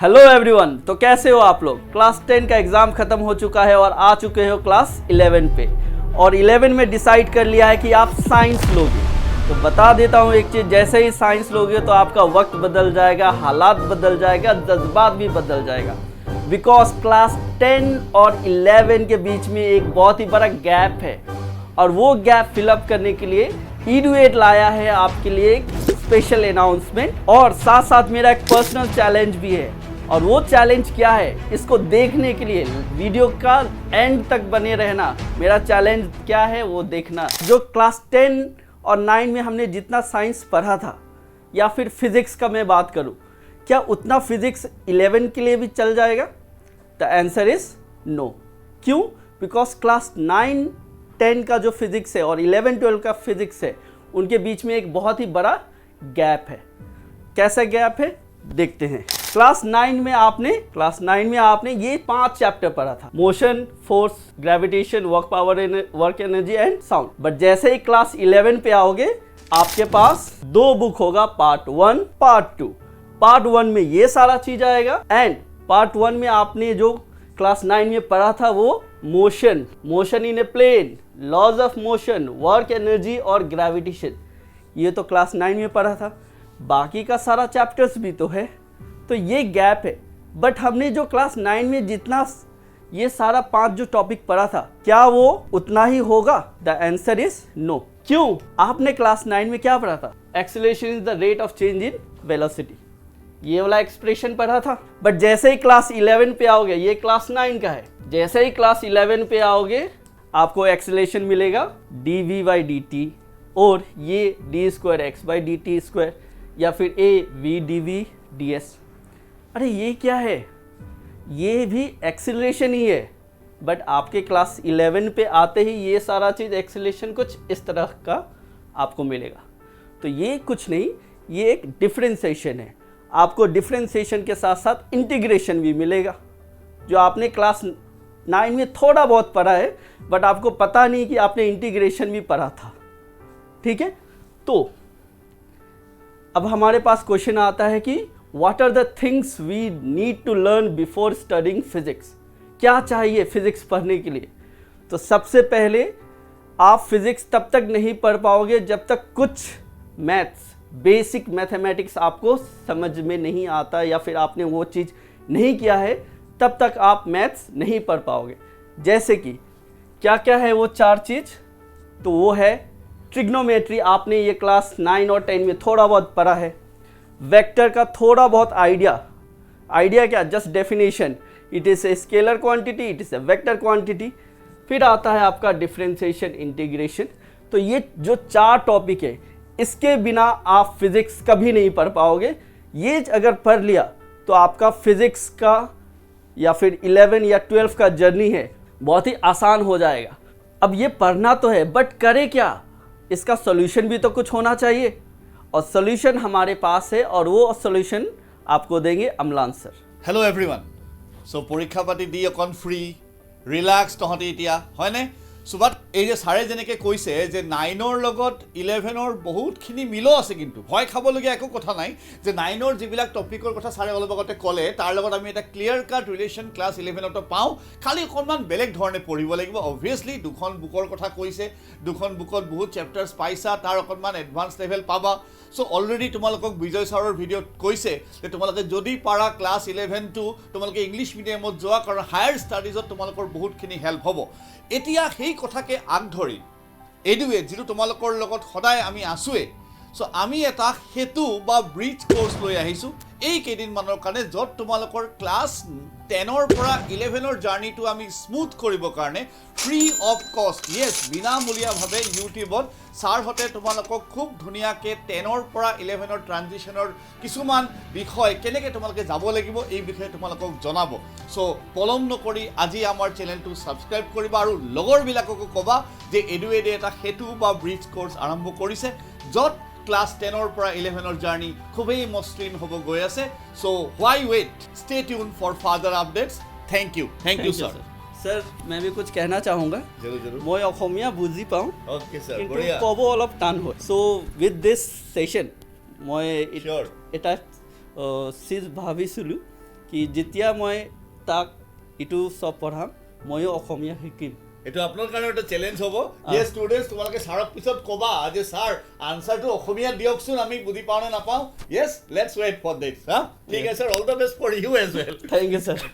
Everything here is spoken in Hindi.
हेलो एवरीवन, तो कैसे हो आप लोग। क्लास 10 का एग्ज़ाम ख़त्म हो चुका है और आ चुके हो क्लास 11 पे। और 11 में डिसाइड कर लिया है कि आप साइंस लोगे। तो बता देता हूँ एक चीज़, जैसे ही साइंस लोगे तो आपका वक्त बदल जाएगा, हालात बदल जाएगा, जज्बात भी बदल जाएगा। बिकॉज क्लास 10 और 11 के बीच में एक बहुत ही बड़ा गैप है और वो गैप फिलअप करने के लिए EDUAID लाया है आपके लिए एक स्पेशल अनाउंसमेंट। और साथ साथ मेरा एक पर्सनल चैलेंज भी है। और वो चैलेंज क्या है, इसको देखने के लिए वीडियो का एंड तक बने रहना। मेरा चैलेंज क्या है वो देखना। जो क्लास 10 और 9 में हमने जितना साइंस पढ़ा था, या फिर फिजिक्स का मैं बात करूं, क्या उतना फिजिक्स 11 के लिए भी चल जाएगा? The answer is no. क्यों? बिकॉज क्लास 9 10 का जो फिजिक्स है और 11 12 का फिजिक्स है, उनके बीच में एक बहुत ही बड़ा गैप है। कैसा गैप है देखते हैं। क्लास 9 में आपने ये 5 चैप्टर पढ़ा था, motion, force, gravitation, work power, work energy and sound. But जैसे ही क्लास 11 पे आओगे, आपके पास 2 बुक होगा, पार्ट 1 पार्ट 2। पार्ट 1 में ये सारा चीज आएगा एंड पार्ट 1 में आपने जो क्लास 9 में पढ़ा था वो motion in a plane, laws of motion, work energy और ग्रेविटेशन, ये तो क्लास 9 में पढ़ा था। बाकी का सारा चैप्टर्स भी तो है, तो ये गैप है। बट हमने जो क्लास 9 में जितना ये सारा 5 जो टॉपिक पढ़ा था, क्या वो उतना ही होगा? The answer is no. क्यों? आपने क्लास 9 में क्या पढ़ा था? Acceleration is the rate of change in velocity, ये वाला एक्सप्रेशन पढ़ा था। बट जैसे ही क्लास 11 पे आओगे, ये क्लास 9 का है, जैसे ही क्लास 11 पे आओगे आपको एक्सेलरेशन मिलेगा dv/dt, और ये d²x/dt² या फिर a/v/dv/ds। अरे ये क्या है? ये भी एक्सेलरेशन ही है। बट आपके क्लास 11 पे आते ही ये सारा चीज़ एक्सेलरेशन कुछ इस तरह का आपको मिलेगा। तो ये कुछ नहीं, ये एक डिफरेंशिएशन है। आपको डिफरेंशिएशन के साथ साथ इंटीग्रेशन भी मिलेगा, जो आपने क्लास 9 में थोड़ा बहुत पढ़ा है, बट आपको पता नहीं कि आपने इंटीग्रेशन भी पढ़ा था। ठीक है, तो अब हमारे पास क्वेश्चन आता है कि what are the things we need to learn before studying physics. क्या चाहिए फिजिक्स पढ़ने के लिए? तो सबसे पहले आप फिजिक्स तब तक नहीं पढ़ पाओगे जब तक कुछ मैथ्स, बेसिक मैथमेटिक्स आपको समझ में नहीं आता, या फिर आपने वो चीज़ नहीं किया है, तब तक आप मैथ्स नहीं पढ़ पाओगे। जैसे कि क्या क्या है वो 4 चीज़? तो वो है ट्रिग्नोमेट्री, आपने ये क्लास 9 और 10 में थोड़ा बहुत पढ़ा है। वेक्टर का थोड़ा बहुत आइडिया क्या? Just definition, it is a scalar quantity, it is a vector quantity. फिर आता है आपका डिफरेंशिएशन, इंटीग्रेशन। तो ये जो 4 टॉपिक है, इसके बिना आप फिजिक्स कभी नहीं पढ़ पाओगे। ये अगर पढ़ लिया तो आपका फिजिक्स का या फिर 11 या 12 का जर्नी है बहुत ही आसान हो जाएगा। अब ये पढ़ना तो है, बट करे क्या? इसका सॉल्यूशन भी तो कुछ होना चाहिए, और सॉल्यूशन हमारे पास है, और वो सॉल्यूशन आपको देंगे Amlan sir. Hello everyone. So परीक्षा पाती दी अकन फ्री रिलैक्स तहते इतिया हयने। सो बाट এই যে সাৰে যেনেকৈ কৈছে যে 9ৰ লগত 11ৰ বহুতখিনি মিলো আছে, কিন্তু ভয় খাবলগীয়া একো কথা নাই যে 9ৰ যিবিলাক টপিকৰ কথা সাৰে অলপ আগতে ক'লে তাৰ লগত আমি এটা ক্লিয়াৰ কাট ৰিলেশ্যন ক্লাছ 11ত পাওঁ। খালি অকণমান বেলেগ ধৰণে পঢ়িব লাগিব। অবভিয়াছলি দুখন বুকৰ কথা কৈছে, দুখন বুকত বহুত চেপ্টাৰ্ছ পাইছা, তাৰ অকণমান এডভান্স লেভেল পাবা। সো অলৰেডি তোমালোকক বিজয় ছাৰৰ ভিডিঅ'ত কৈছে যে তোমালোকে যদি পাৰা ক্লাছ 11টো তোমালোকে ইংলিছ মিডিয়ামত যোৱা, কাৰণ হায়াৰ ষ্টাডিজত তোমালোকৰ বহুতখিনি হেল্প হ'ব। এতিয়া সেই কথাকে আগ ধৰি EDUAID যিটো তোমালোকৰ লগত সদায় আমি আছোৱে, সো আমি এটা সেতু বা ব্ৰিজ কোৰ্চ লৈ আহিছোঁ এই কেইদিনমানৰ কাৰণে, য'ত তোমালোকৰ ক্লাছ 10ৰ পৰা 11ৰ জাৰ্নিটো আমি স্মুথ কৰিবৰ কাৰণে ফ্ৰী অফ কষ্ট, য়েছ বিনামূলীয়াভাৱে ইউটিউবত ছাৰহঁতে তোমালোকক খুব ধুনীয়াকৈ 10ৰ পৰা 11ৰ ট্ৰানজিশ্যনৰ কিছুমান বিষয় কেনেকৈ তোমালোকে যাব লাগিব এই বিষয়ে তোমালোকক জনাব। সো পলম নকৰি আজি আমাৰ চেনেলটো ছাবস্ক্ৰাইব কৰিবা আৰু লগৰবিলাককো ক'বা যে EDUAID এটা সেতু বা ব্ৰিজ কোৰ্চ আৰম্ভ কৰিছে, য'ত ক্লাছ 10ৰ পৰা 11ৰ জাৰ্নি খুবেই মসৃণ হ'ব গৈ আছে। So why wait, stay tuned for further updates. Thank you sir. Sir मैं भी कुछ कहना चाहूँगा। जरूर। मैं অসমীয়া বুজি পাওঁ, ओके सर, কিন্তু बढ़िया। ক'ব অলপ টান হয়। সো উইথ দিছ সেশ্যন মই এটা চিজ ভাবিছিলোঁ কি যেতিয়া মই তাক ইটো সব পঢ়াম ময়ো অসমীয়া শিকিম এইটো আপোনাৰ কাৰণে এটা চেলেঞ্জ হ'ব ইয়েস ষ্টুডেন্টস তোমালোকে ছাৰক পিছত ক'বা যে ছাৰ আনসাৰটো অসমীয়া দিয়কচোন আমি বুজি পাওঁ নে নাপাওঁ yes let's wait for this ঠিক আছে all the best for you as well thank you sir